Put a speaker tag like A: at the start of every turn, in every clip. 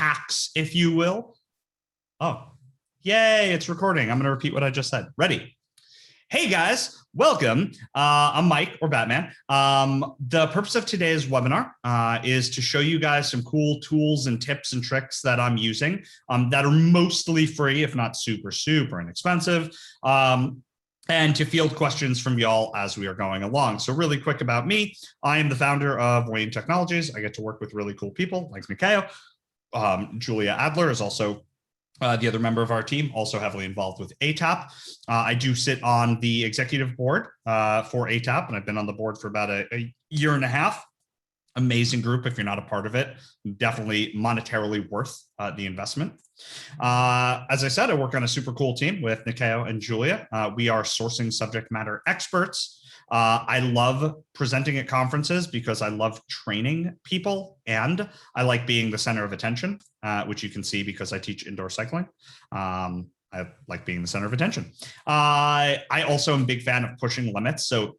A: hacks, if you will. Oh, yay, it's recording. I'm going to repeat what I just said. Ready? Hey guys, welcome. I'm Mike or Batman. The purpose of today's webinar is to show you guys some cool tools and tips and tricks that I'm using that are mostly free, if not super inexpensive, and to field questions from y'all as we are going along. So really quick about me, I am the founder of Wayne Technologies. I get to work with really cool people like Nikeo. Julia Adler is also the other member of our team, also heavily involved with ATAP. I do sit on the executive board for ATAP, and I've been on the board for about a year and a half. Amazing group. If you're not a part of it, definitely monetarily worth the investment. As I said, I work on a super cool team with Nikeo and Julia. We are sourcing subject matter experts. I love presenting at conferences because I love training people and I like being the center of attention, which you can see because I teach indoor cycling. I like being the center of attention. I also am a big fan of pushing limits. So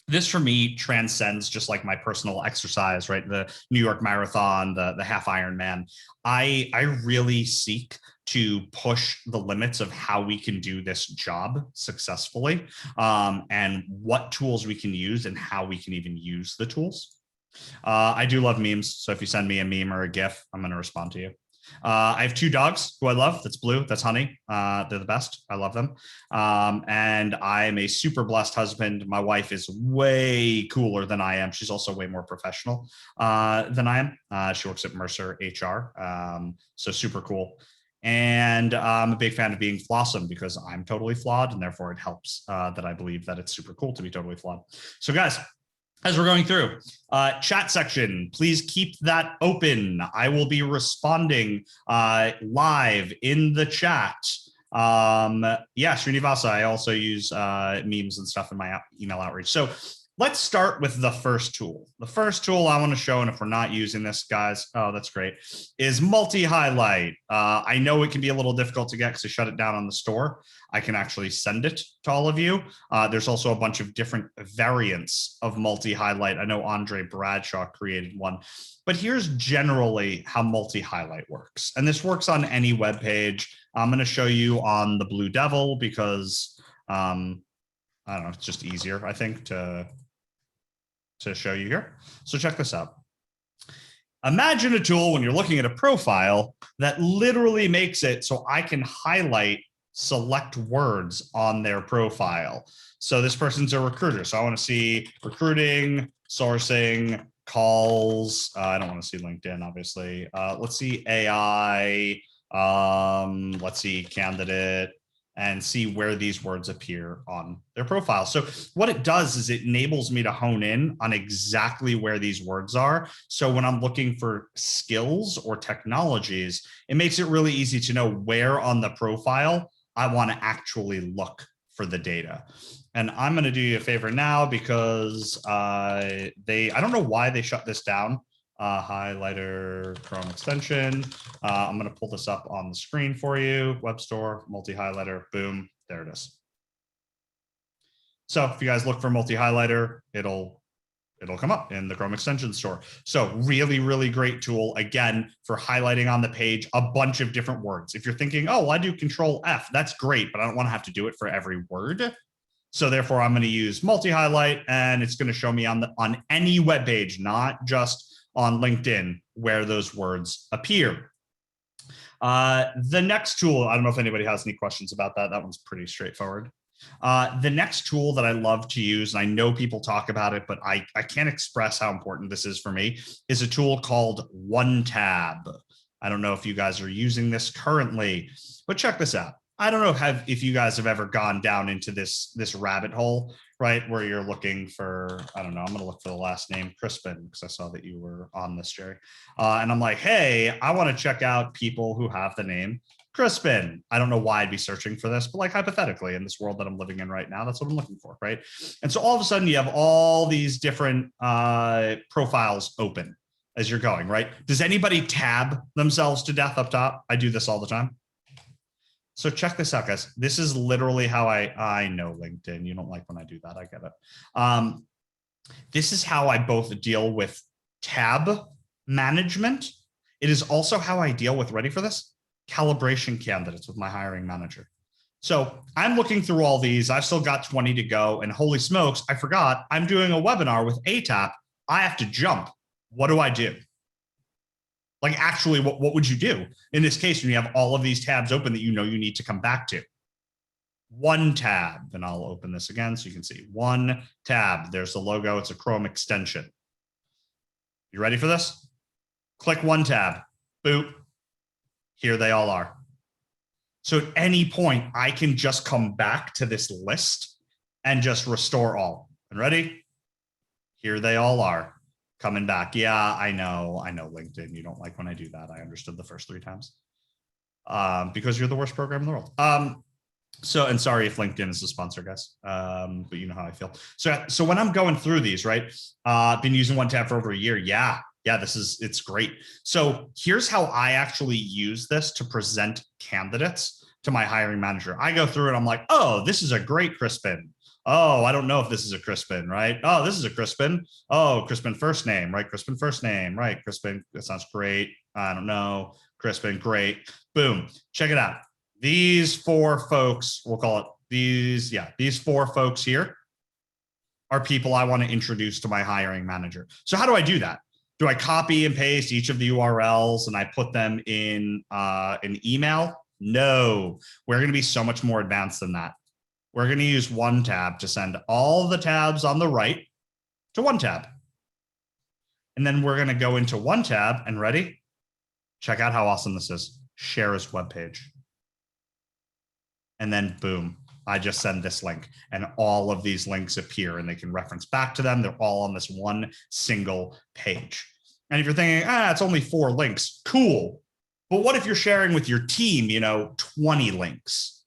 A: this for me transcends just like my personal exercise, right? The New York Marathon, the half Ironman. I really seek to push the limits of how we can do this job successfully, and what tools we can use and how we can even use the tools. I do love memes. So if you send me a meme or a GIF, I'm going to respond to you. I have two dogs who I love. That's Blue, that's Honey. They're the best. I love them. And I'm a super blessed husband. My wife is way cooler than I am. She's also way more professional than I am. She works at Mercer HR. So super cool. And I'm a big fan of being flawsome because I'm totally flawed, and therefore it helps that I believe that it's super cool to be totally flawed. So guys, as we're going through, chat section, please keep that open. I will be responding live in the chat. Yeah, Srinivasa, I also use memes and stuff in my email outreach. So let's start with the first tool. The first tool I want to show, and if we're not using this, guys, oh, that's great, is MultiHighlight. I know it can be a little difficult to get because I shut it down on the store. I can actually send it to all of you. There's also a bunch of different variants of MultiHighlight. I know Andre Bradshaw created one, but here's generally how MultiHighlight works. And this works on any web page. I'm going to show you on the Blue Devil because I don't know, it's just easier, I think, to show you here. So check this out. Imagine a tool when you're looking at a profile that literally makes it so I can highlight select words on their profile. So this person's a recruiter. So I want to see recruiting, sourcing, calls. I don't want to see LinkedIn, obviously. Let's see AI. Let's see candidate, and see where these words appear on their profile. So what it does is it enables me to hone in on exactly where these words are. So when I'm looking for skills or technologies, it makes it really easy to know where on the profile I want to actually look for the data. And I'm going to do you a favor now because I don't know why they shut this down. Highlighter Chrome extension. I'm going to pull this up on the screen for you. Web store, MultiHighlighter, boom, there it is. So if you guys look for MultiHighlighter, it'll come up in the Chrome extension store. So really great tool, again, for highlighting on the page a bunch of different words. If you're thinking, oh, well, I do Control F, that's great, but I don't want to have to do it for every word. So therefore, I'm going to use MultiHighlight, and it's going to show me on any web page, not just on LinkedIn, where those words appear. The next tool, I don't know if anybody has any questions about that. That one's pretty straightforward. The next tool that I love to use, and I know people talk about it, but I can't express how important this is for me, is a tool called OneTab. I don't know if you guys are using this currently, but check this out. I don't know if you guys have ever gone down into this rabbit hole, right, where you're looking for, I don't know, I'm going to look for the last name, Crispin, because I saw that you were on this, Jerry. And I'm like, hey, I want to check out people who have the name Crispin. I don't know why I'd be searching for this, but like hypothetically in this world that I'm living in right now, that's what I'm looking for, right? And so all of a sudden you have all these different profiles open as you're going, right? Does anybody tab themselves to death up top? I do this all the time. So check this out, guys. This is literally how I know LinkedIn. You don't like when I do that. I get it. This is how I both deal with tab management It is also how I deal with, ready for this? Calibration candidates with my hiring manager. So I'm looking through all these. I've still got 20 to go. And holy smokes, I forgot I'm doing a webinar with ATAP. I have to jump. What do I do? Like, actually, what would you do in this case when you have all of these tabs open that you know you need to come back to? OneTab, and I'll open this again so you can see. OneTab, there's the logo. It's a Chrome extension. You ready for this? Click OneTab, boop. Here they all are. So at any point, I can just come back to this list and just restore all. And ready? Here they all are. Coming back. Yeah, I know, LinkedIn. You don't like when I do that. I understood the first 3 times. Because you're the worst program in the world. So, and sorry if LinkedIn is the sponsor, guys. But you know how I feel. So when I'm going through these, right? Been using OneTab for over a year. Yeah, it's great. So here's how I actually use this to present candidates to my hiring manager. I go through it. I'm like, oh, this is a great Crispin. Oh, I don't know if this is a Crispin, right? Oh, this is a Crispin. Oh, Crispin first name, right? Crispin first name, right? Crispin, that sounds great. I don't know. Crispin, great. Boom. Check it out. These 4 folks, we'll call it these 4 folks here are people I want to introduce to my hiring manager. So how do I do that? Do I copy and paste each of the URLs and I put them in an email? No, we're going to be so much more advanced than that. We're going to use OneTab to send all the tabs on the right to OneTab. And then we're going to go into OneTab and ready? Check out how awesome this is. Share as web page. And then boom, I just send this link and all of these links appear and they can reference back to them. They're all on this one single page. And if you're thinking, it's only 4 links, cool. But what if you're sharing with your team, 20 links?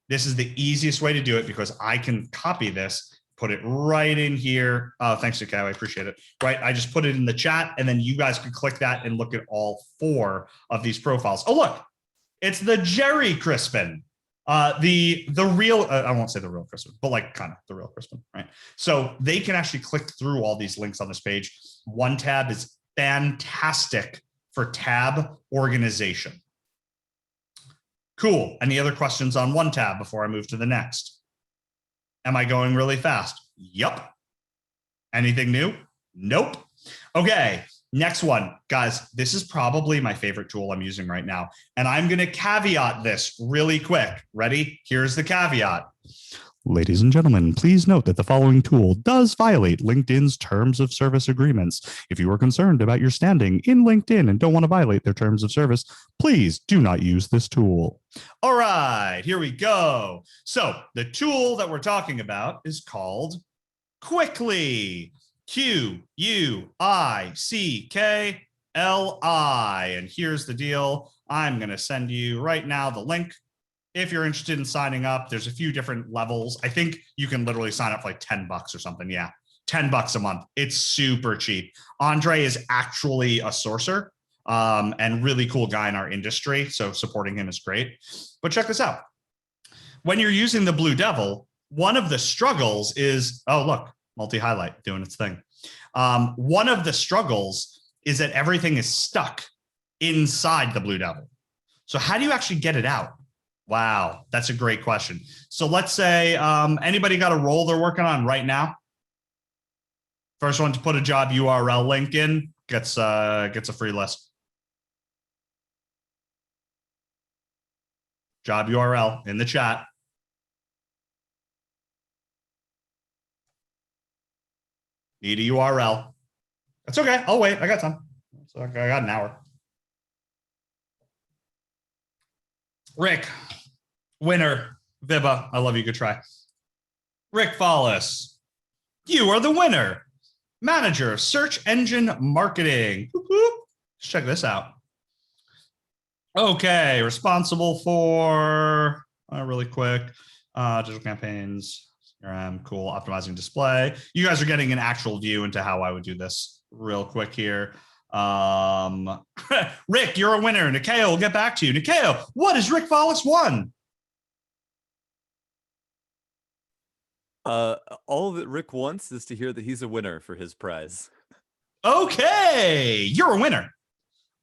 A: This is the easiest way to do it because I can copy this, put it right in here. Oh, thanks, Nico. I appreciate it. Right. I just put it in the chat and then you guys can click that and look at all 4 of these profiles. Oh, look, it's the Jerry Crispin. The real, I won't say the real Crispin, but like kind of the real Crispin, right? So they can actually click through all these links on this page. OneTab is fantastic for tab organization. Cool. Any other questions on OneTab before I move to the next? Am I going really fast? Yup. Anything new? Nope. Okay. Next one, guys, this is probably my favorite tool I'm using right now. And I'm going to caveat this really quick. Ready? Here's the caveat. Ladies and gentlemen, please note that the following tool does violate LinkedIn's terms of service agreements. If you are concerned about your standing in LinkedIn and don't want to violate their terms of service, please do not use this tool. All right, here we go. So the tool that we're talking about is called Quickly. Quickli. And here's the deal. I'm going to send you right now the link. If you're interested in signing up, there's a few different levels. I think you can literally sign up for like $10 or something. Yeah, $10 a month. It's super cheap. Andre is actually a sourcer and really cool guy in our industry. So supporting him is great. But check this out. When you're using the Blue Devil, one of the struggles is, oh, look, MultiHighlight doing its thing. One of the struggles is that everything is stuck inside the Blue Devil. So how do you actually get it out? Wow, that's a great question. So let's say anybody got a role they're working on right now? First one to put a job URL link in gets a free list. Job URL in the chat. Need a URL. That's okay. I'll wait. I got time. So I got an hour. Rick, winner. Viva, I love you. Good try. Rick Follis, you are the winner. Manager, search engine marketing. Whoop, whoop. Let's check this out. Okay, responsible for, really quick, digital campaigns. Cool, optimizing display. You guys are getting an actual view into how I would do this real quick here. Rick, you're a winner. Nikeo will get back to you. Nikeo, what has Rick Follis won?
B: All that Rick wants is to hear that he's a winner for his prize.
A: Okay, you're a winner.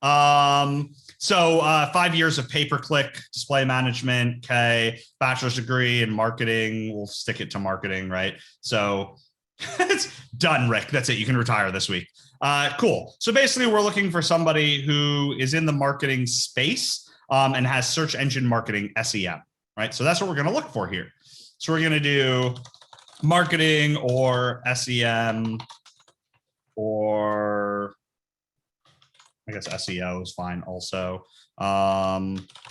A: So 5 years of pay-per-click display management. Okay, bachelor's degree in marketing. We'll stick it to marketing, right? So it's done, Rick. That's it. You can retire this week. Cool. So basically, we're looking for somebody who is in the marketing space and has search engine marketing SEM, right? So that's what we're going to look for here. So we're going to do marketing or SEM, or I guess SEO is fine also,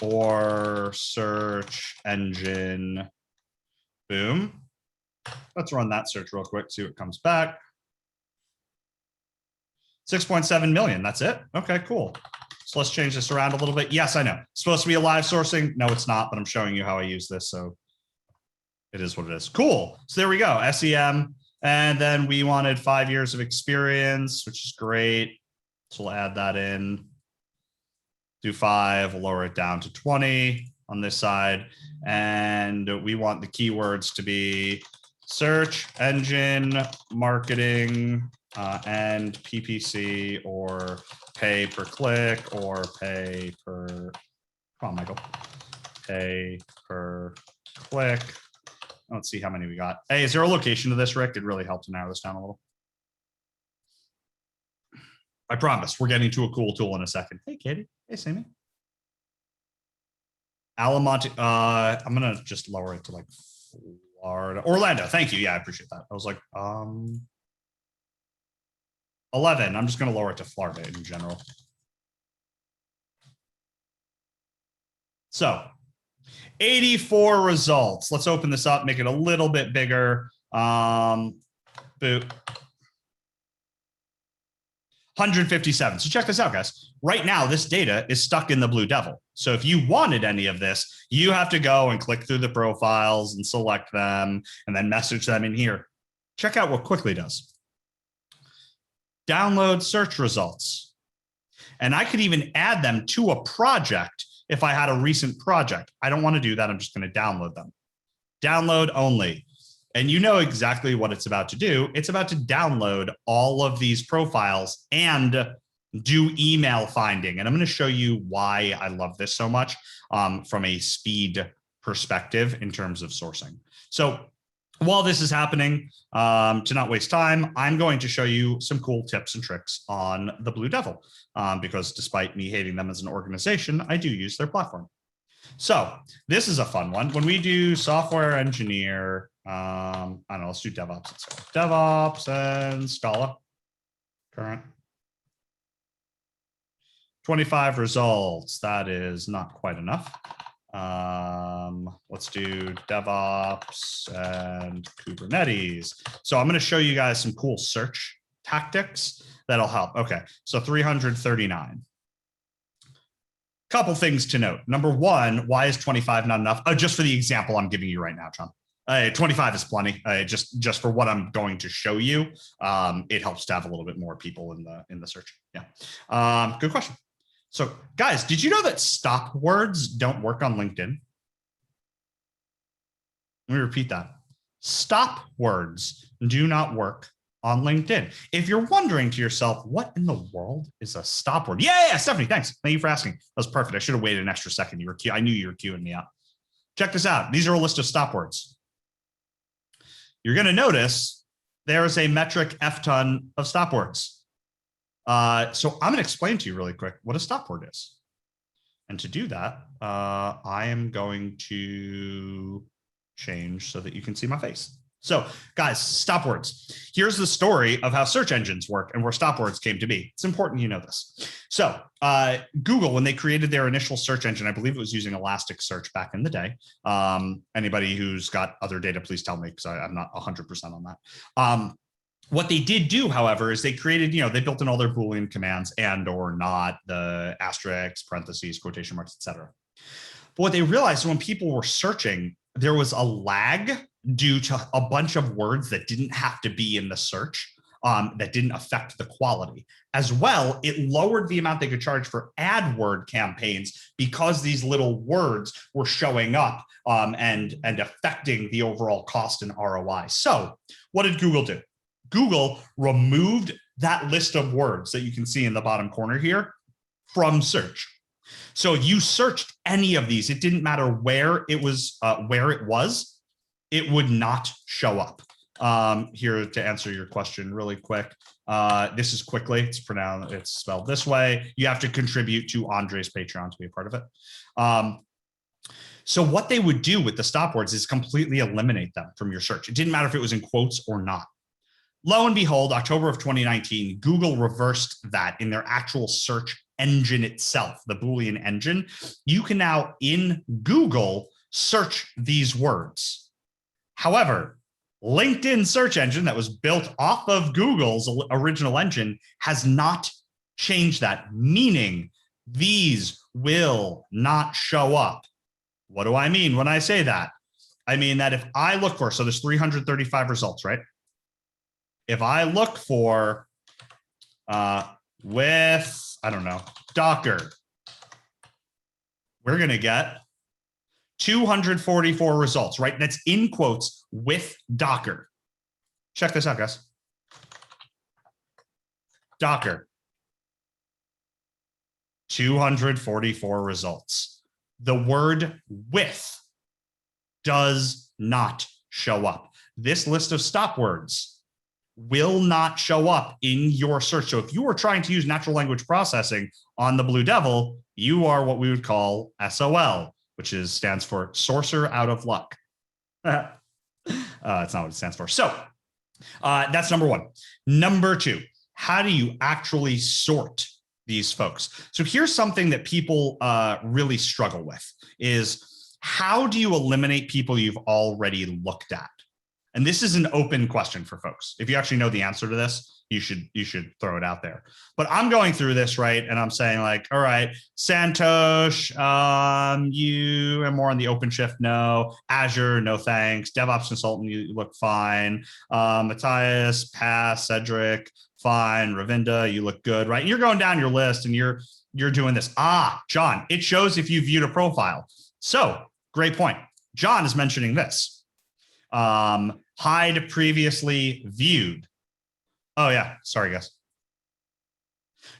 A: or search engine. Boom. Let's run that search real quick, see what comes back. 6.7 million. That's it. Okay, cool. So let's change this around a little bit. Yes, I know. It's supposed to be a live sourcing. No, it's not, but I'm showing you how I use this. So it is what it is. Cool. So there we go. SEM. And then we wanted 5 years of experience, which is great. So we'll add that in. Do 5, we'll lower it down to 20 on this side. And we want the keywords to be search engine marketing and PPC, or pay per click, or pay per, come on, Michael, pay per click. Let's see how many we got. Hey, is there a location to this, Rick? It really helped to narrow this down a little. I promise we're getting to a cool tool in a second. Hey, Katie. Hey, Sammy. Alamonte. I'm going to just lower it to like Florida. Orlando. Thank you. Yeah, I appreciate that. I was like, 11. I'm just going to lower it to Florida in general. So 84 results. Let's open this up, make it a little bit bigger. Boot. 157. So check this out, guys. Right now, this data is stuck in the Blue Devil. So if you wanted any of this, you have to go and click through the profiles and select them and then message them in here. Check out what Quickly does. Download search results. And I could even add them to a project if I had a recent project. I don't want to do that. I'm just going to download them. Download only. And you know exactly what it's about to do. It's about to download all of these profiles and do email finding. And I'm going to show you why I love this so much from a speed perspective in terms of sourcing. So while this is happening, to not waste time, I'm going to show you some cool tips and tricks on the Blue Devil, because despite me hating them as an organization, I do use their platform. So this is a fun one. When we do software engineer, I don't know, let's do DevOps. DevOps and Scala, current. 25 results. That is not quite enough. Let's do DevOps and Kubernetes. So I'm going to show you guys some cool search tactics that'll help. Okay, so 339. Couple things to note. Number one, why is 25 not enough? Just for the example I'm giving you right now, John. 25 is plenty. Just for what I'm going to show you, it helps to have a little bit more people in the search. Yeah, good question. So, guys, did you know that stop words don't work on LinkedIn? Let me repeat that. Stop words do not work on LinkedIn. If you're wondering to yourself, what in the world is a stop word? Yeah, Stephanie, thanks. Thank you for asking. That was perfect. I should have waited an extra second. I knew you were queuing me up. Check this out. These are a list of stop words. You're going to notice there is a metric F ton of stop words. So I'm going to explain to you really quick what a stop word is. And to do that, I am going to change so that you can see my face. So guys, stop words. Here's the story of how search engines work and where stop words came to be. It's important you know this. So Google, when they created their initial search engine, I believe it was using Elasticsearch back in the day. Anybody who's got other data, please tell me, because I'm not 100% on that. What they did do, however, is they created, they built in all their boolean commands and or not, the asterisks, parentheses, quotation marks, etc. But what they realized when people were searching, there was a lag due to a bunch of words that didn't have to be in the search, that didn't affect the quality. As well, it lowered the amount they could charge for AdWord campaigns because these little words were showing up and affecting the overall cost and ROI. So what did Google do? Google removed that list of words that you can see in the bottom corner here from search. So if you searched any of these, it didn't matter where it was, it would not show up. Here to answer your question really quick. This is quickly, it's spelled this way. You have to contribute to Andre's Patreon to be a part of it. So what they would do with the stop words is completely eliminate them from your search. It didn't matter if it was in quotes or not. Lo and behold, October of 2019, Google reversed that in their actual search engine itself, the boolean engine. You can now in Google search these words. However, LinkedIn search engine that was built off of Google's original engine has not changed that, meaning these will not show up. What do I mean when I say that? I mean that if I look for, so there's 335 results, right? If I look for with, I don't know, Docker, we're going to get 244 results, right? That's in quotes with Docker. Check this out, guys. Docker, 244 results. The word with does not show up. This list of stop words will not show up in your search. So if you are trying to use natural language processing on the Blue Devil, you are what we would call SOL, which stands for sorcerer out of luck. It's not what it stands for. So that's number one. Number two, how do you actually sort these folks? So here's something that people really struggle with is how do you eliminate people you've already looked at? And this is an open question for folks. If you actually know the answer to this, you should throw it out there. But I'm going through this, right? And I'm saying like, all right, Santosh, you are more on the OpenShift, no. Azure, no thanks. DevOps consultant, you look fine. Matthias, pass. Cedric, fine. Ravinda, you look good, right? You're going down your list and you're doing this. John, it shows if you viewed a profile. So great point. John is mentioning this. Hide previously viewed. Oh yeah, sorry guys.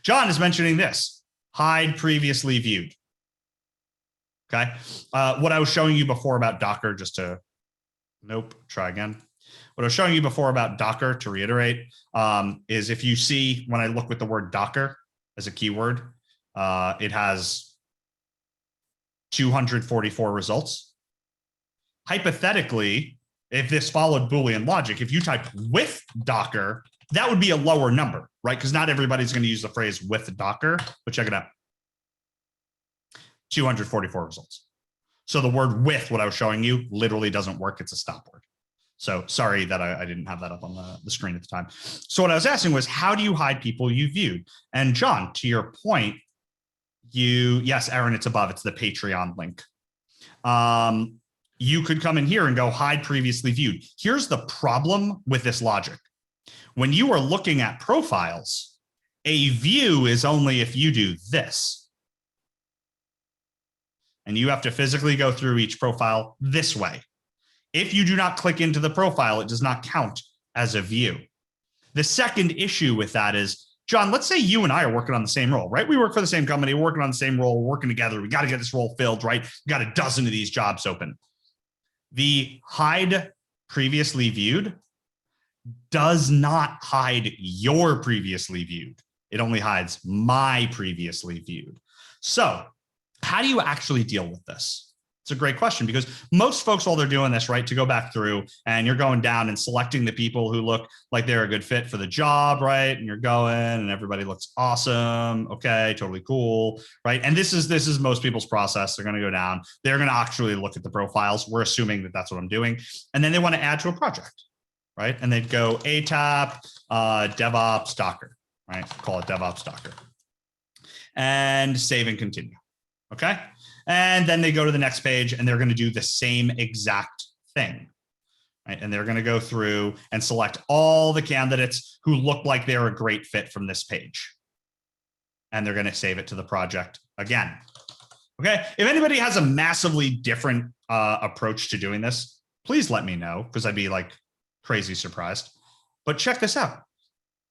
A: John is mentioning this. Hide previously viewed. Okay. What I was showing you before about Docker, try again. What I was showing you before about Docker, to reiterate, is if you see when I look with the word Docker as a keyword, it has 244 results. Hypothetically, if this followed Boolean logic, if you typed with Docker, that would be a lower number, right? Because not everybody's going to use the phrase with Docker, but check it out. 244 results. So the word with, what I was showing you, literally doesn't work. It's a stop word. So sorry that I didn't have that up on the screen at the time. So what I was asking was, how do you hide people you viewed? And John, to your point, yes, Aaron, it's above. It's the Patreon link. You could come in here and go hide previously viewed. Here's the problem with this logic. When you are looking at profiles, a view is only if you do this. And you have to physically go through each profile this way. If you do not click into the profile, it does not count as a view. The second issue with that is, John, let's say you and I are working on the same role, right? We work for the same company, we're working on the same role, we're working together. We got to get this role filled, right? We got a dozen of these jobs open. The hide previously viewed does not hide your previously viewed. It only hides my previously viewed. So how do you actually deal with this? It's a great question, because most folks, while they're doing this, right, to go back through and you're going down and selecting the people who look like they're a good fit for the job, right? And you're going and everybody looks awesome. Okay, totally cool, right? And this is most people's process. They're going to go down. They're going to actually look at the profiles. We're assuming that that's what I'm doing. And then they want to add to a project, right? And they'd go ATAP, DevOps, Docker, right? Call it DevOps, Docker. And save and continue, okay? And then they go to the next page and they're going to do the same exact thing, right? And they're going to go through and select all the candidates who look like they're a great fit from this page. And they're going to save it to the project again. Okay. If anybody has a massively different approach to doing this, please let me know, because I'd be like crazy surprised. But check this out.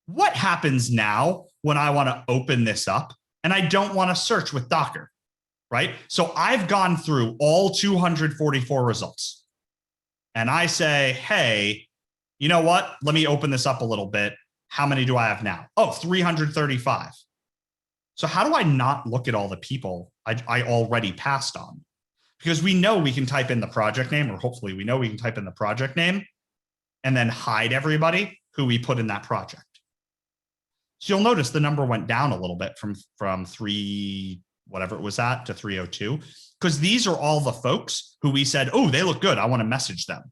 A: What happens now when I want to open this up and I don't want to search with Docker, right? So I've gone through all 244 results and I say, hey, you know what? Let me open this up a little bit. How many do I have now? Oh, 335. So how do I not look at all the people I already passed on? Because we know we can type in the project name, or hopefully we know we can type in the project name and then hide everybody who we put in that project. So you'll notice the number went down a little bit from 3, whatever it was at, to 302, because these are all the folks who we said, oh, they look good, I want to message them.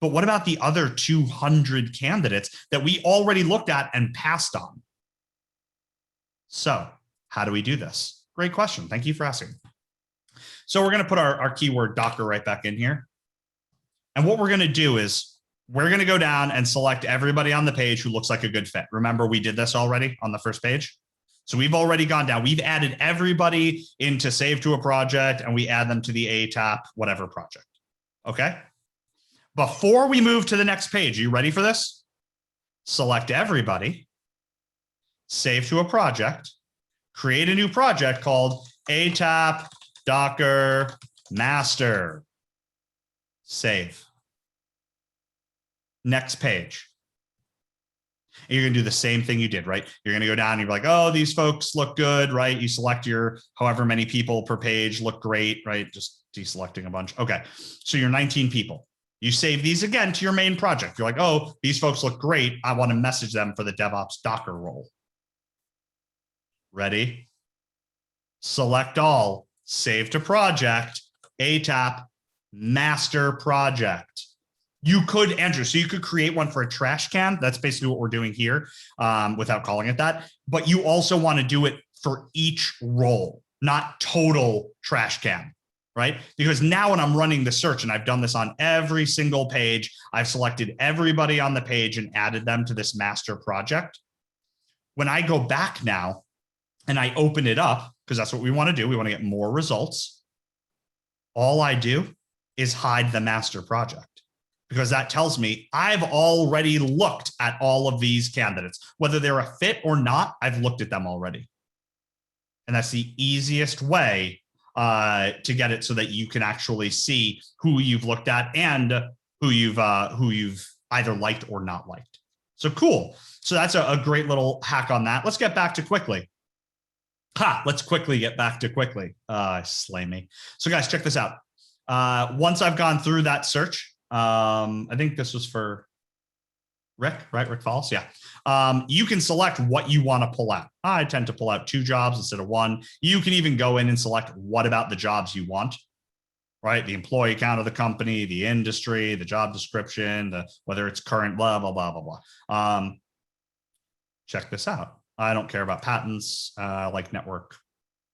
A: But what about the other 200 candidates that we already looked at and passed on? So how do we do this? Great question. Thank you for asking. So we're going to put our keyword Docker right back in here. And what we're going to do is we're going to go down and select everybody on the page who looks like a good fit. Remember, we did this already on the first page. So we've already gone down. We've added everybody into save to a project, and we add them to the ATAP, whatever project. Okay. Before we move to the next page, are you ready for this? Select everybody, save to a project, create a new project called ATAP Docker Master. Save. Next page. And you're going to do the same thing you did, right? You're going to go down and you're like, oh, these folks look good, right? You select your however many people per page look great, right? Just deselecting a bunch. Okay. So you're 19 people. You save these again to your main project. You're like, oh, these folks look great. I want to message them for the DevOps Docker role. Ready? Select all, save to project, ATAP master project. You could, Andrew, so you could create one for a trash can. That's basically what we're doing here without calling it that. But you also want to do it for each role, not total trash can, right? Because now when I'm running the search, and I've done this on every single page, I've selected everybody on the page and added them to this master project. When I go back now and I open it up, because that's what we want to do, we want to get more results. All I do is hide the master project, because that tells me I've already looked at all of these candidates. Whether they're a fit or not, I've looked at them already. And that's the easiest way to get it so that you can actually see who you've looked at and who you've either liked or not liked. So cool. So that's a great little hack on that. Let's get back to quickly. Let's quickly get back to quickly. Slay me. So guys, check this out. Once I've gone through that search, I think this was for Rick, right? Rick Falls. Yeah. You can select what you want to pull out. I tend to pull out 2 jobs instead of 1. You can even go in and select what about the jobs you want, right? The employee count of the company, the industry, the job description, whether it's current, blah, blah, blah, blah, blah. Check this out. I don't care about patents, like network.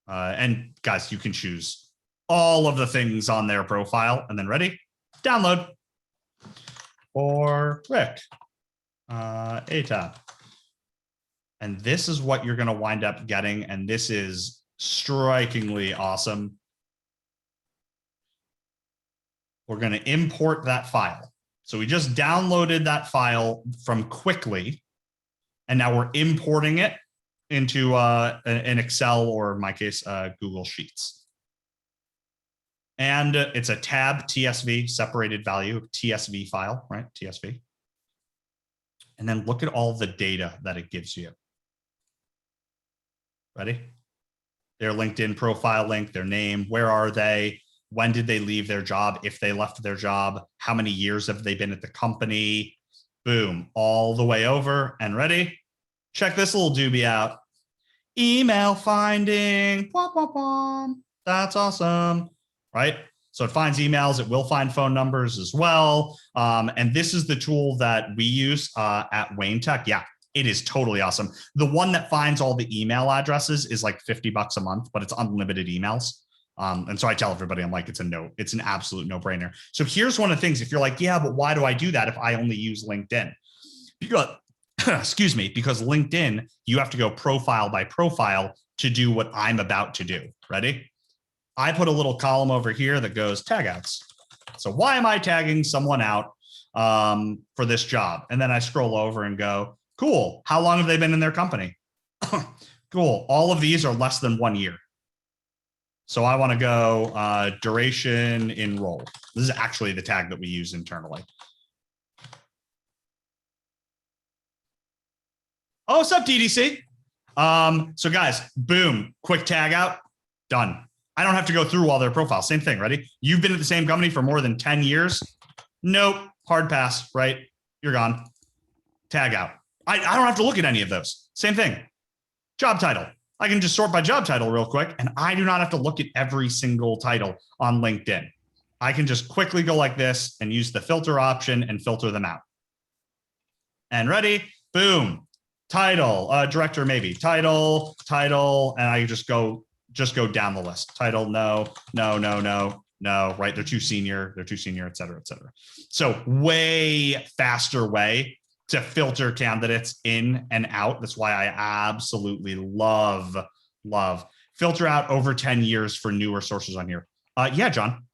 A: And guys, you can choose all of the things on their profile, and then ready, download. For Rick, ATAP. And this is what you're going to wind up getting. And this is strikingly awesome. We're going to import that file. So we just downloaded that file from Quickly, and now we're importing it into an Excel, or in my case, Google Sheets. And it's a tab TSV, separated value TSV file, right? TSV. And then look at all the data that it gives you. Ready? Their LinkedIn profile link, their name, where are they? When did they leave their job? If they left their job, how many years have they been at the company? Boom, all the way over. And ready? Check this little doobie out. Email finding. Wah, wah, wah. That's awesome. Right? So it finds emails. It will find phone numbers as well. And this is the tool that we use at Wayne Tech. Yeah, it is totally awesome. The one that finds all the email addresses is like $50 a month, but it's unlimited emails. And so I tell everybody, I'm like, it's an absolute no-brainer. So here's one of the things. If you're like, yeah, but why do I do that if I only use LinkedIn? Because, excuse me, because LinkedIn, you have to go profile by profile to do what I'm about to do. Ready? I put a little column over here that goes tag outs. So why am I tagging someone out for this job? And then I scroll over and go, cool. How long have they been in their company? Cool. All of these are less than 1 year. So I want to go duration in role. This is actually the tag that we use internally. Oh, what's up, DDC? So guys, boom, quick tag out, done. I don't have to go through all their profiles. Same thing, ready? You've been at the same company for more than 10 years. Nope, hard pass, right? You're gone. Tag out. I don't have to look at any of those. Same thing. Job title. I can just sort by job title real quick, and I do not have to look at every single title on LinkedIn. I can just quickly go like this and use the filter option and filter them out. And ready? Boom. Title, director, maybe title, and I just go down the list. Title, no, right? They're too senior, et cetera, et cetera. So way faster way to filter candidates in and out. That's why I absolutely love filter out over 10 years for newer sources on here. Yeah, John.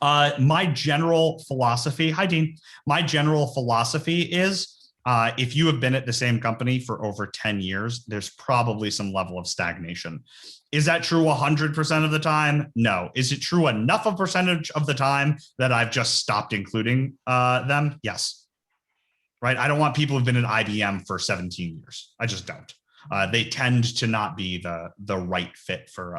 A: My general philosophy, hi Dean. My general philosophy is if you have been at the same company for over 10 years, there's probably some level of stagnation. Is that true 100% of the time? No. Is it true enough of percentage of the time that I've just stopped including them? Yes. Right. I don't want people who've been at IBM for 17 years. I just don't. They tend to not be the right fit for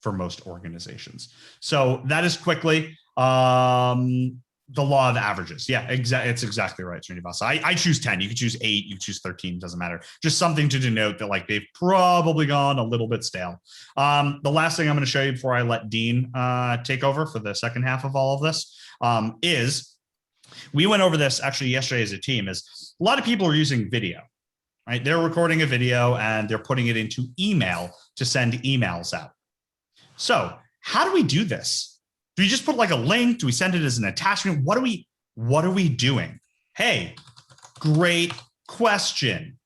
A: most organizations. So that is quickly the law of averages. Yeah, it's exactly right, Srinivas. I choose 10. You can choose 8. You can choose 13. Doesn't matter. Just something to denote that like they've probably gone a little bit stale. The last thing I'm going to show you before I let Dean take over for the second half of all of this is we went over this actually yesterday as a team. Is a lot of people are using video, right? They're recording a video and they're putting it into email to send emails out. So how do we do this? Do we just put like a link? Do we send it as an attachment? What are we doing? Hey, great question.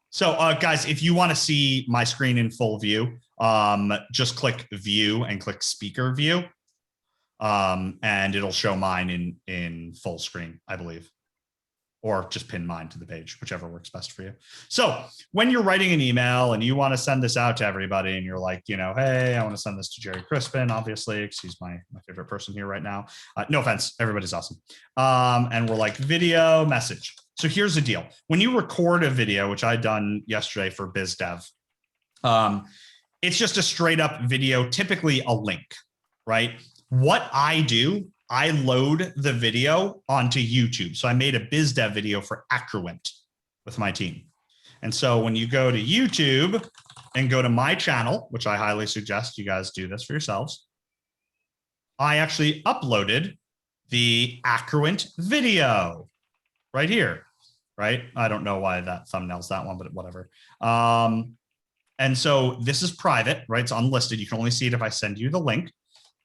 A: So guys, if you want to see my screen in full view, just click view and click speaker view. And it'll show mine in full screen, I believe. Or just pin mine to the page, whichever works best for you. So when you're writing an email and you want to send this out to everybody and you're like, hey, I want to send this to Jerry Crispin, obviously, because he's my favorite person here right now. No offense, everybody's awesome. And we're like video message. So here's the deal. When you record a video, which I done yesterday for BizDev, it's just a straight up video, typically a link, right? What I do, I load the video onto YouTube. So I made a BizDev video for Accruent with my team. And so when you go to YouTube and go to my channel, which I highly suggest you guys do this for yourselves, I actually uploaded the Accruent video right here, right? I don't know why that thumbnail's that one, but whatever. And so this is private, right? It's unlisted. You can only see it if I send you the link.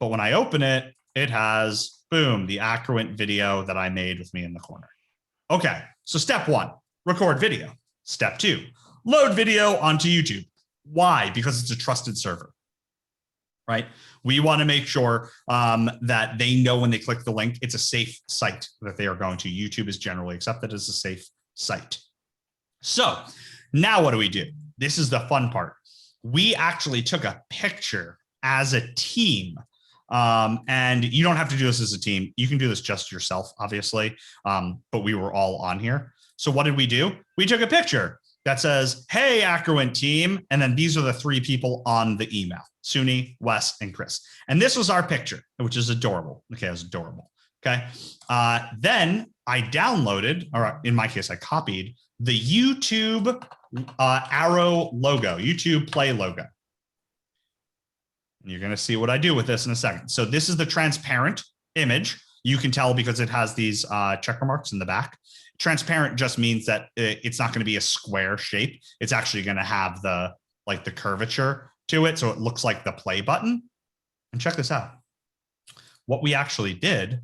A: But when I open it, it has, boom, the Accruent video that I made with me in the corner. Okay, so step 1, record video. Step 2, load video onto YouTube. Why? Because it's a trusted server, right? We want to make sure that they know when they click the link, it's a safe site that they are going to. YouTube is generally accepted as a safe site. So now what do? This is the fun part. We actually took a picture as a team. And you don't have to do this as a team. You can do this just yourself, obviously. But we were all on here. So what did we do? We took a picture that says, hey, Accruent team. And then these are the 3 people on the email, Suni, Wes, and Chris. And this was our picture, which is adorable. Okay, it was adorable. Okay. Then I downloaded, or in my case, I copied the YouTube arrow logo, YouTube play logo. You're going to see what I do with this in a second. So this is the transparent image. You can tell because it has these checker marks in the back. Transparent just means that it's not going to be a square shape. It's actually going to have the curvature to it. So it looks like the play button. And check this out. What we actually did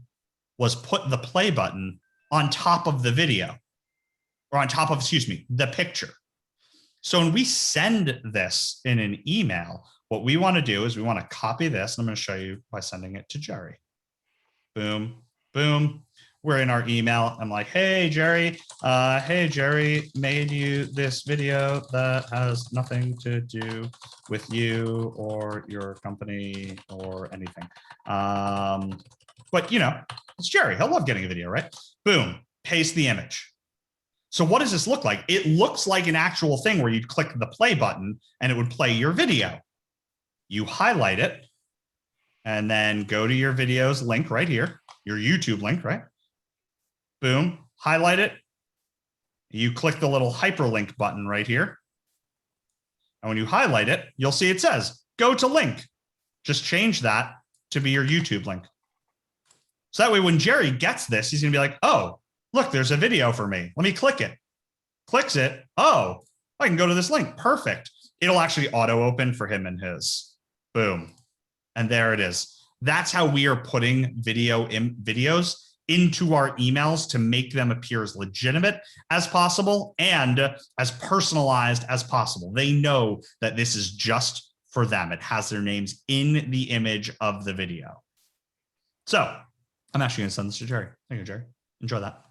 A: was put the play button on top of the video, or on top of, the picture. So when we send this in an email, what we want to do is we want to copy this. And I'm going to show you by sending it to Jerry. Boom, boom. we're in our email. I'm like, hey, Jerry, made you this video that has nothing to do with you or your company or anything. But you know, it's Jerry. He'll love getting a video, right? Boom, paste the image. So what does this look like? It looks like an actual thing where you'd click the play button and it would play your video. You highlight it and then go to your videos link right here, your YouTube link, right? Boom, highlight it. You click the little hyperlink button right here. And when you highlight it, you'll see it says, go to link. Just change that to be your YouTube link. So that way, when Jerry gets this, he's gonna be like, oh, look, there's a video for me. Let me click it. Clicks it. Oh, I can go to this link. Perfect. It'll actually auto open for him and his. Boom. And there it is. That's how we are putting videos into our emails to make them appear as legitimate as possible and as personalized as possible. They know that this is just for them. It has their names in the image of the video. So I'm actually going to send this to Jerry. Thank you, Jerry. Enjoy that.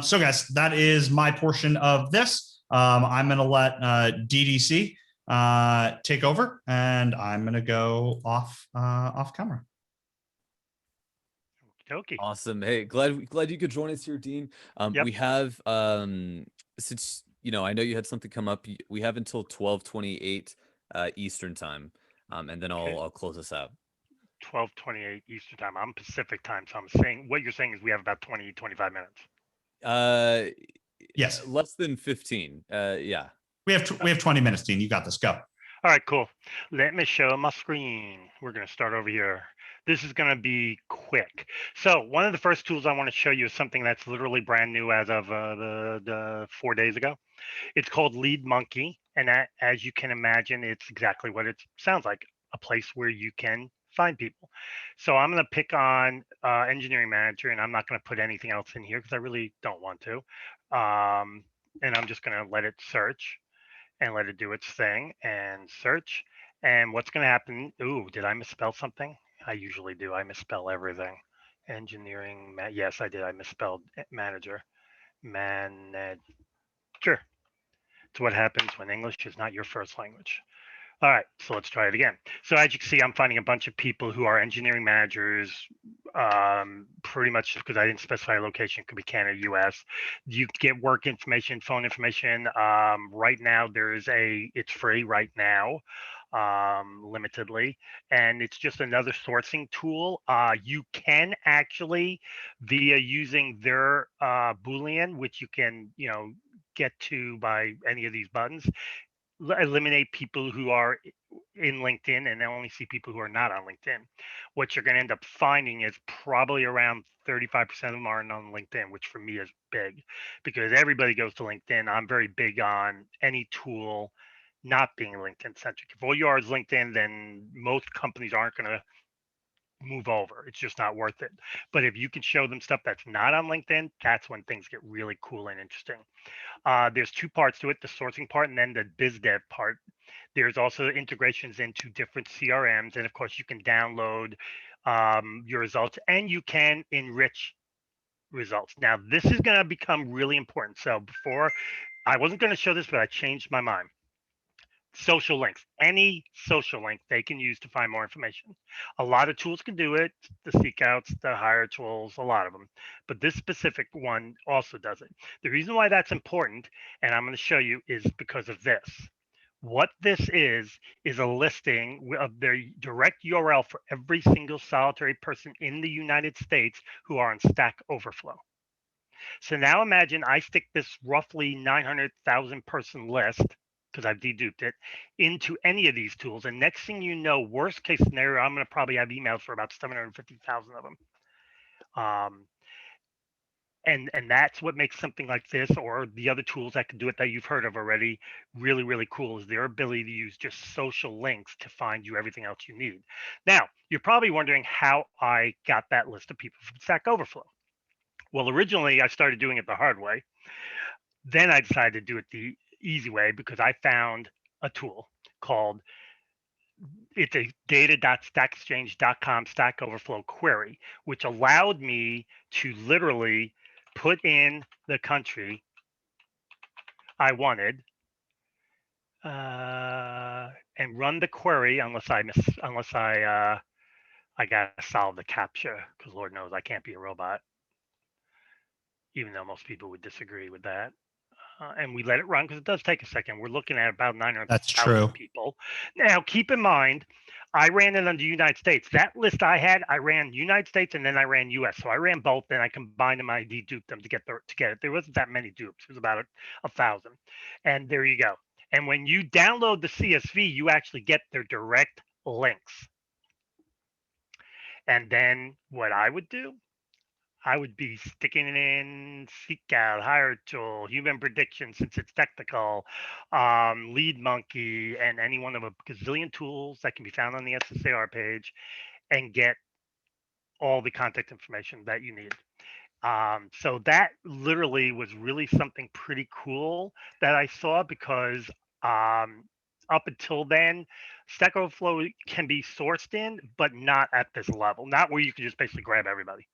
A: So guys, that is my portion of this. I'm going to let DDC take over, and I'm going to go off camera.
C: Okay.
B: Awesome. Hey, glad you could join us here, Dean.
C: Yep.
B: We have since I know you had something come up. We have until 12:28 Eastern time, and then I'll close us out.
C: 12:28 Eastern time. I'm Pacific time, so I'm saying what you're saying is we have about 20-25 minutes.
A: Yes.
B: Less than 15. Yeah.
A: We have 20 minutes, Dean. You got this. Go.
C: All right, cool. Let me show my screen. We're going to start over here. This is going to be quick. So one of the first tools I want to show you is something that's literally brand new as of the 4 days ago. It's called LeadMonkey, and that, as you can imagine, it's exactly what it sounds like, a place where you can find people. So I'm going to pick on engineering manager, and I'm not going to put anything else in here because I really don't want to. And I'm just going to let it search and let it do its thing and search. And what's going to happen? Ooh, did I misspell something? I usually do. I misspell everything. Engineering, yes, I did. I misspelled manager. Manager. It's what happens when English is not your first language. All right, so let's try it again. So as you can see, I'm finding a bunch of people who are engineering managers, pretty much because I didn't specify a location. It could be Canada, US. You get work information, phone information. Right now, it's free right now, limitedly, and it's just another sourcing tool. You can actually, via using their boolean, which you can, get to by any of these buttons, eliminate people who are in LinkedIn and only see people who are not on LinkedIn. What you're going to end up finding is probably around 35% of them aren't on LinkedIn, which for me is big because everybody goes to LinkedIn. I'm very big on any tool not being LinkedIn centric. If all you are is LinkedIn, then most companies aren't going to move over. It's just not worth it. But if you can show them stuff that's not on LinkedIn, that's when things get really cool and interesting. There's two parts to it, the sourcing part and then the biz dev part. There's also integrations into different CRMs. And of course, you can download your results and you can enrich results. Now, this is going to become really important. So before, I wasn't going to show this, but I changed my mind. Social links, any social link they can use to find more information. A lot of tools can do it, the Seekouts, the Hire tools, a lot of them, but this specific one also does it. The reason why that's important, and I'm going to show you, is because of this. What this is a listing of their direct URL for every single solitary person in the United States who are on Stack Overflow. So now imagine I stick this roughly 900,000 person list, because I've deduped it, into any of these tools. And next thing you know, worst case scenario, I'm going to probably have emails for about 750,000 of them. And that's what makes something like this or the other tools that can do it that you've heard of already really, really cool, is their ability to use just social links to find you everything else you need. Now, you're probably wondering how I got that list of people from Stack Overflow. Well, originally I started doing it the hard way. Then I decided to do it the easy way because I found a tool called it's a data.stackexchange.com Stack Overflow query, which allowed me to literally put in the country I wanted and run the query unless I gotta solve the captcha, because Lord knows I can't be a robot, even though most people would disagree with that. And we let it run because it does take a second. We're looking at about
A: That's
C: 900,000
A: true.
C: people. Now, keep in mind, I ran it under United States. That list I had, I ran United States and then I ran US. So I ran both, and I combined them. I deduped them to get it. There wasn't that many dupes. It was about 1,000. And there you go. And when you download the CSV, you actually get their direct links. And then what I would do, I would be sticking it in SeekOut, HireTool, Human Prediction, since it's technical, LeadMonkey, and any one of a gazillion tools that can be found on the SSAR page, and get all the contact information that you need. So that literally was really something pretty cool that I saw, because up until then, Stack Overflow can be sourced in, but not at this level, not where you can just basically grab everybody.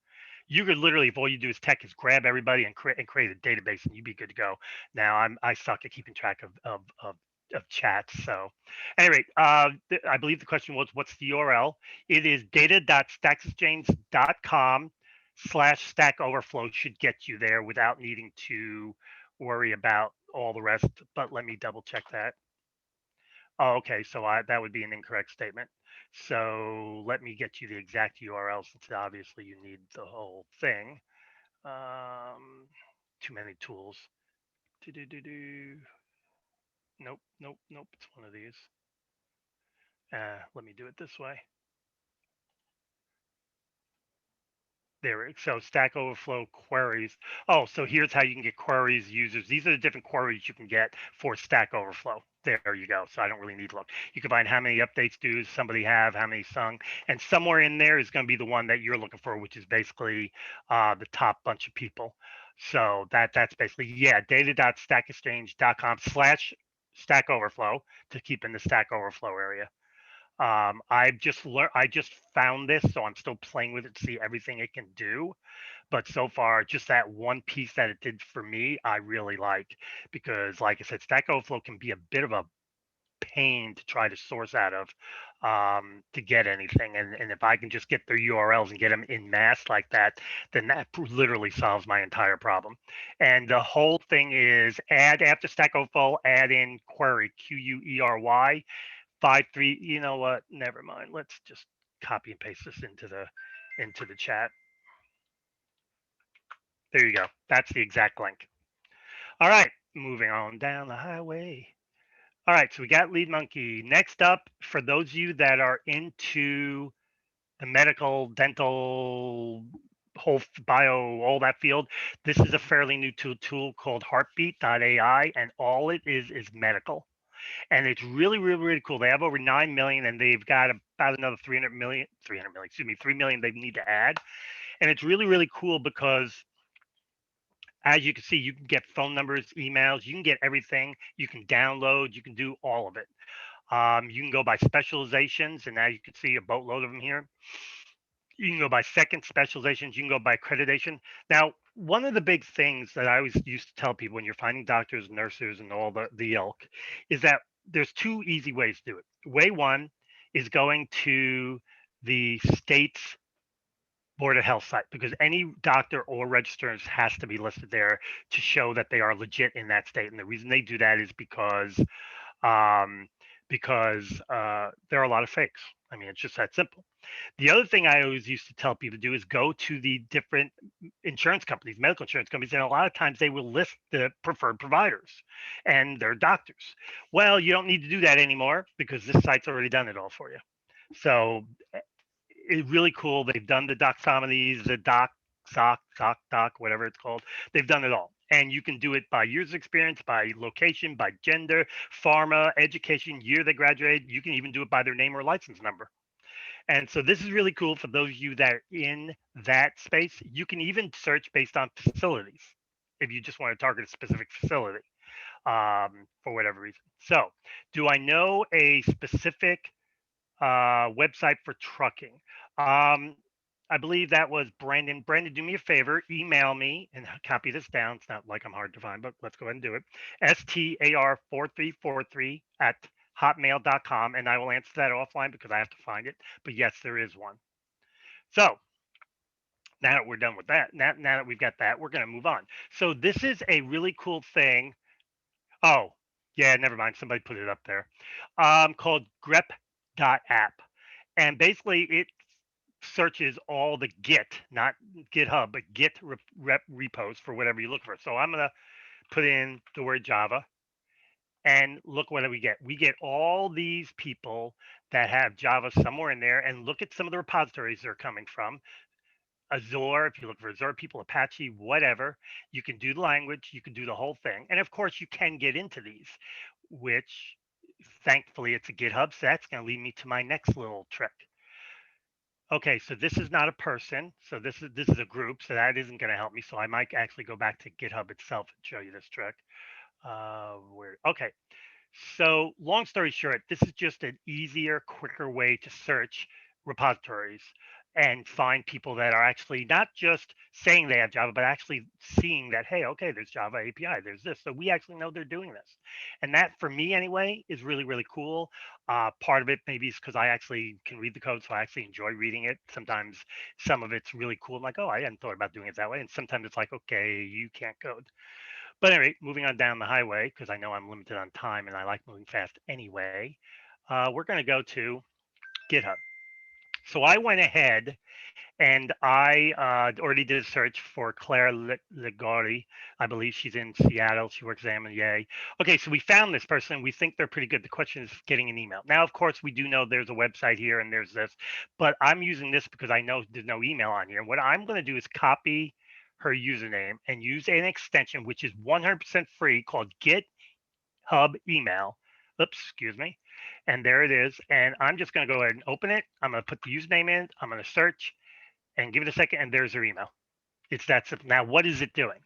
C: You could literally, if all you do is tech, is grab everybody and create a database, and you'd be good to go. Now I suck at keeping track of chats. So anyway, I believe the question was, what's the URL? It is data.stackexchange.com/Stack Overflow. Should get you there without needing to worry about all the rest. But let me double check that. Oh, okay, so that would be an incorrect statement. So let me get you the exact URL, since obviously you need the whole thing. Too many tools. Nope, nope, nope. It's one of these. Let me do it this way. There, so Stack Overflow queries. Oh, so here's how you can get queries, users. These are the different queries you can get for Stack Overflow. There you go. So I don't really need to look. You can find how many updates do somebody have, how many sung, and somewhere in there is going to be the one that you're looking for, which is basically the top bunch of people. So that's basically, yeah, data.stackexchange.com/Stack Overflow to keep in the Stack Overflow area. I just found this, so I'm still playing with it to see everything it can do. But so far, just that one piece that it did for me, I really like, because, like I said, Stack Overflow can be a bit of a pain to try to source out of to get anything. And if I can just get their URLs and get them in mass like that, then that literally solves my entire problem. And the whole thing is, after Stack Overflow, add in query, QUERY. 53. You know what? Never mind. Let's just copy and paste this into the chat. There you go. That's the exact link. All right, moving on down the highway. All right, so we got LeadMonkey. Next up, for those of you that are into the medical, dental, whole bio, all that field, this is a fairly new tool called Heartbeatai, and all it is medical. And it's really, really, really cool. They have over 9 million, and they've got about another 300 million, excuse me, 3 million they need to add. And it's really, really cool because, as you can see, you can get phone numbers, emails, you can get everything. You can download, you can do all of it. You can go by specializations, and now you can see a boatload of them here. You can go by second specializations. You can go by accreditation. Now, one of the big things that I always used to tell people when you're finding doctors, nurses, and all the ilk is that there's two easy ways to do it. Way one is going to the state's Board of Health site, because any doctor or registrant has to be listed there to show that they are legit in that state. And the reason they do that is because there are a lot of fakes. I mean, it's just that simple. The other thing I always used to tell people to do is go to the different insurance companies, medical insurance companies, and a lot of times they will list the preferred providers and their doctors. Well, you don't need to do that anymore because this site's already done it all for you. So it's really cool. They've done the doxometies, the doc, whatever it's called. They've done it all. And you can do it by years of experience, by location, by gender, pharma, education, year they graduated. You can even do it by their name or license number. And so this is really cool for those of you that are in that space. You can even search based on facilities if you just want to target a specific facility for whatever reason. So do I know a specific website for trucking. I believe that was Brandon. Brandon, do me a favor, email me and copy this down. It's not like I'm hard to find, but let's go ahead and do it. STAR4343@hotmail.com, and I will answer that offline because I have to find it. But yes, there is one. So now that we're done with that, now that we've got that, we're going to move on. So this is a really cool thing. Oh, yeah, never mind. Somebody put it up there. Called grep.app. And basically it searches all the Git, not GitHub, but Git repos for whatever you look for. So I'm going to put in the word Java and look what we get. We get all these people that have Java somewhere in there, and look at some of the repositories they're coming from. Azure, if you look for Azure people, Apache, whatever, you can do the language, you can do the whole thing. And of course, you can get into these, which thankfully it's a GitHub. So that's going to lead me to my next little trick. Okay, so this is not a person. So this is a group. So that isn't going to help me. So I might actually go back to GitHub itself and show you this trick. Okay. So long story short, this is just an easier, quicker way to search repositories and find people that are actually not just saying they have Java, but actually seeing that, hey, okay, there's Java API, there's this. So we actually know they're doing this. And that, for me anyway, is really, really cool. Part of it maybe is because I actually can read the code, so I actually enjoy reading it. Sometimes some of it's really cool. I'm like, oh, I hadn't thought about doing it that way. And sometimes it's like, okay, you can't code. But anyway, moving on down the highway, because I know I'm limited on time and I like moving fast anyway, we're going to go to GitHub. So I went ahead and I already did a search for Claire Ligori. I believe she's in Seattle. She works at Yay. Okay, so we found this person. We think they're pretty good. The question is getting an email. Now, of course, we do know there's a website here and there's this, but I'm using this because I know there's no email on here. What I'm going to do is copy her username and use an extension, which is 100% free, called GitHub email. Oops, excuse me. And there it is. And I'm just going to go ahead and open it. I'm going to put the username in. I'm going to search and give it a second. And there's her email. It's that simple. Now, what is it doing?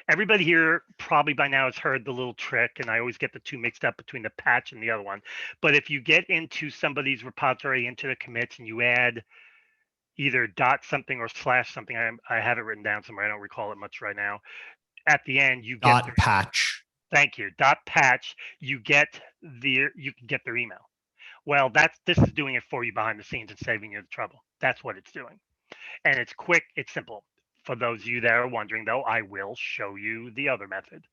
C: Everybody here probably by now has heard the little trick, and I always get the two mixed up between the patch and the other one. But if you get into somebody's repository, into the commits, and you add either dot something or slash something, I have it written down somewhere. I don't recall it much right now. At the end, you get
A: Dot patch.
C: Thank you. Dot patch. You can get their email. Well, this is doing it for you behind the scenes and saving you the trouble. That's what it's doing. And it's quick, it's simple. For those of you that are wondering, though, I will show you the other method.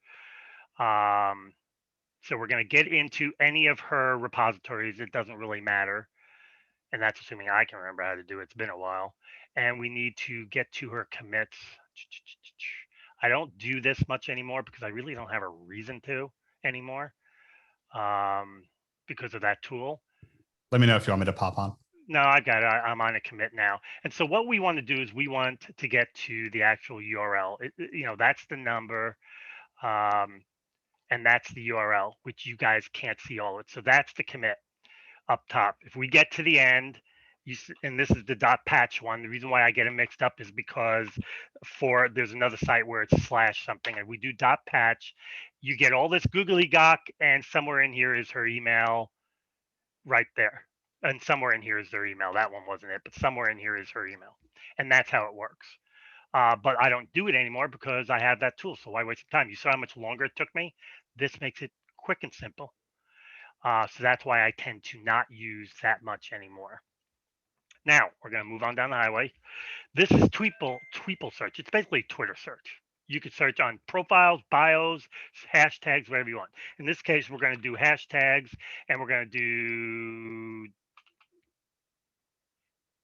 C: So we're going to get into any of her repositories. It doesn't really matter. And that's assuming I can remember how to do it. It's been a while. And we need to get to her commits. I don't do this much anymore because I really don't have a reason to anymore because of that tool.
A: Let me know if you want me to pop on.
C: No, I've got it. I'm on a commit now. And so what we want to do is we want to get to the actual URL. That's the number. And that's the URL, which you guys can't see all of it. So that's the commit up top. If we get to the end, and this is the dot patch one. The reason why I get it mixed up is because there's another site where it's slash something, and we do dot patch. You get all this googly gawk, and somewhere in here is her email right there. And somewhere in here is their email. That one wasn't it, but somewhere in here is her email. And that's how it works. But I don't do it anymore because I have that tool. So why waste time? You saw how much longer it took me? This makes it quick and simple. So that's why I tend to not use that much anymore. Now, we're going to move on down the highway. This is Tweetable search. It's basically Twitter search. You could search on profiles, bios, hashtags, whatever you want. In this case, we're going to do hashtags, and we're going to do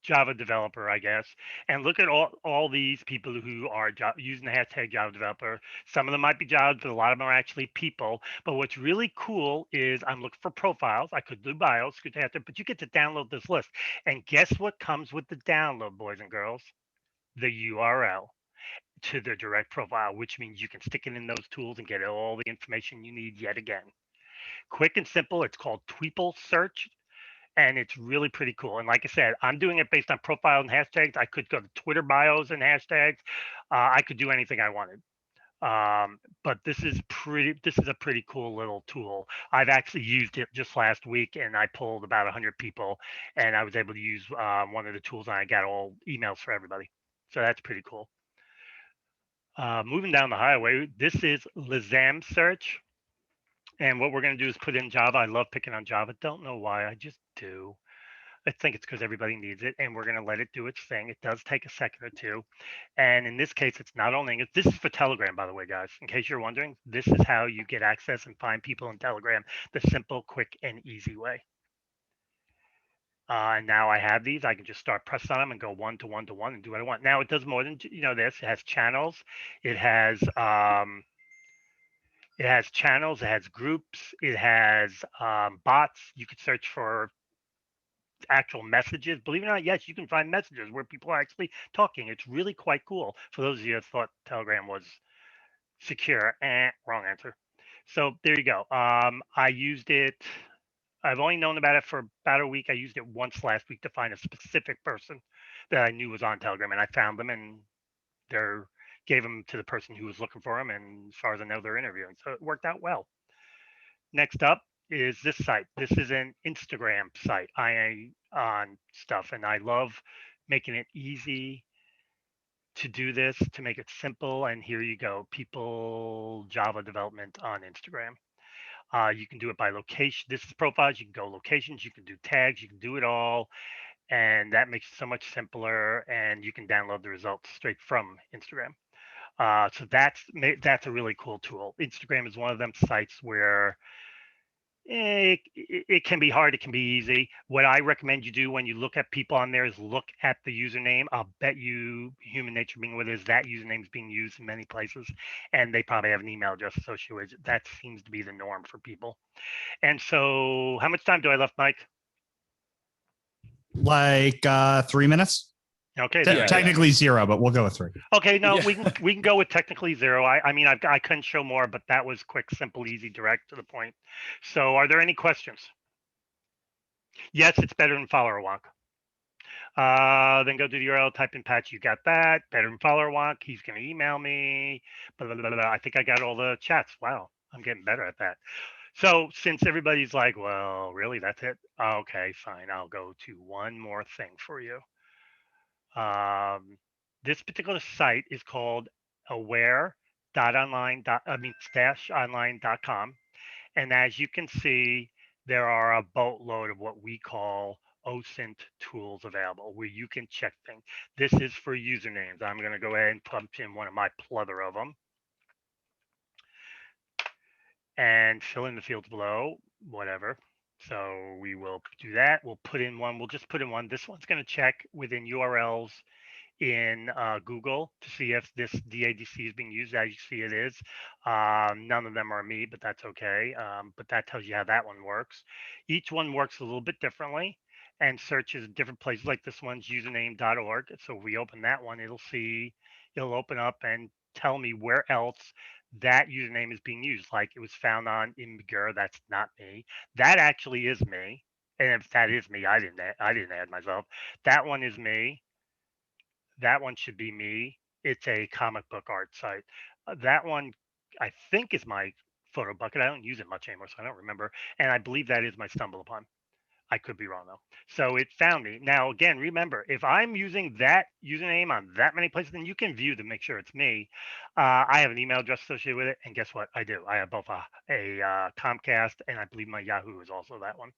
C: Java developer, I guess, and look at all these people who are using the hashtag Java developer. Some of them might be Java, but a lot of them are actually people. But what's really cool is I'm looking for profiles. I could do bios, but you get to download this list. And guess what comes with the download, boys and girls? The URL to the direct profile, which means you can stick it in those tools and get all the information you need yet again. Quick and simple. It's called Tweetable search. And it's really pretty cool. And like I said, I'm doing it based on profiles and hashtags. I could go to Twitter bios and hashtags. I could do anything I wanted. But this is a pretty cool little tool. I've actually used it just last week, and I pulled about 100 people, and I was able to use one of the tools, and I got all emails for everybody. So that's pretty cool. Moving down the highway, this is Lizam search. And what we're going to do is put in Java. I love picking on Java. Don't know why. I just do. I think it's because everybody needs it, and we're going to let it do its thing. It does take a second or two. And in this case, it's not only English. This is for Telegram, by the way, guys. In case you're wondering, this is how you get access and find people in Telegram the simple, quick, and easy way. And now I have these. I can just start pressing on them and go one to one to one and do what I want. Now it does more than this. It has channels. It has channels. It has groups. It has bots. You could search for actual messages. Believe it or not, yes, you can find messages where people are actually talking. It's really quite cool. For those of you that thought Telegram was secure, wrong answer. So there you go. I used it. I've only known about it for about a week. I used it once last week to find a specific person that I knew was on Telegram, and I found them and gave them to the person who was looking for them. And as far as I know, they're interviewing. So it worked out well. Next up is this site. This is an Instagram site on stuff, and I love making it easy to do this, to make it simple. And here you go, people Java development on Instagram. You can do it by location. This is profiles. You can go locations. You can do tags. You can do it all, and that makes it so much simpler. And you can download the results straight from Instagram. So that's a really cool tool. Instagram is one of them sites where it can be hard, it can be easy. What I recommend you do when you look at people on there is look at the username. I'll bet you human nature being what it is, that username is being used in many places, and they probably have an email address associated with it. That seems to be the norm for people. And so how much time do I left, Mike?
A: Like 3 minutes.
C: Okay.
A: Technically 0, but we'll go with 3.
C: Okay, no, we can go with technically 0. I mean, I couldn't show more, but that was quick, simple, easy, direct, to the point. So are there any questions? Yes, it's better than follower wonk. Then go to the URL, type in patch. You got that. Better than follower wonk. He's going to email me. Blah, blah, blah, blah. I think I got all the chats. Wow, I'm getting better at that. So since everybody's like, well, really, that's it? Okay, fine. I'll go to one more thing for you. This particular site is called aware.online.com. And as you can see, there are a boatload of what we call OSINT tools available where you can check things. This is for usernames. I'm going to go ahead and pump in one of my plethora of them and fill in the fields below, whatever. So we will do that. We'll put in one. We'll just put in one. This one's going to check within URLs in Google to see if this DADC is being used. As you see, it is. None of them are me, but that's okay. But that tells you how that one works. Each one works a little bit differently and searches in different places, like this one's username.org. So if we open that one, it'll open up and tell me where else that username is being used. Like it was found on Imgur. That's not me. That actually is me. And if that is me, I didn't add myself. That one is me. That one should be me. It's a comic book art site. That one, I think, is my photo bucket. I don't use it much anymore, so I don't remember. And I believe that is my stumble upon. I could be wrong though. So it found me. Now, again, remember, if I'm using that username on that many places, then you can view to make sure it's me. I have an email address associated with it, and guess what? I do. I have both a Comcast, and I believe my Yahoo is also that one.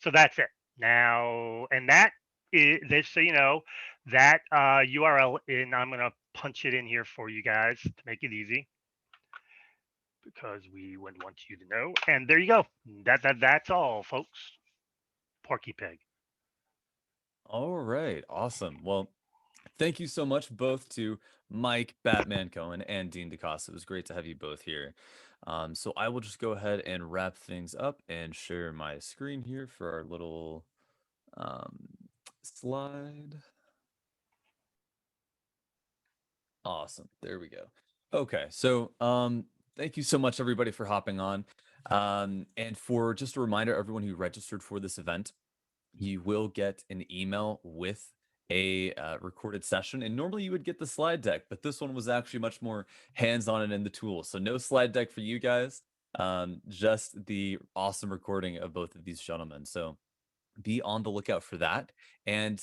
C: So that's it. Now, and that is, so you know, that URL, and I'm going to punch it in here for you guys to make it easy because we would want you to know. And there you go. That's all, folks. Porky Pig.
B: All right, awesome. Well, thank you so much both to Mike, Batman Cohen, and Dean DeCosta. It was great to have you both here. So I will just go ahead and wrap things up and share my screen here for our little slide. Awesome. There we go. Okay. So thank you so much, everybody, for hopping on. And for just a reminder, everyone who registered for this event, you will get an email with a recorded session. And normally you would get the slide deck, but this one was actually much more hands-on and in the tool. So no slide deck for you guys, just the awesome recording of both of these gentlemen. So be on the lookout for that. And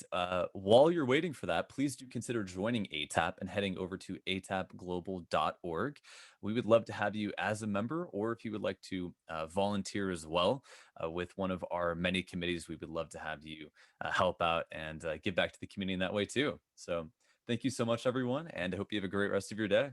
B: while you're waiting for that, please do consider joining ATAP and heading over to atapglobal.org. We would love to have you as a member, or if you would like to volunteer as well with one of our many committees, we would love to have you help out and give back to the community in that way too. So thank you so much, everyone, and I hope you have a great rest of your day.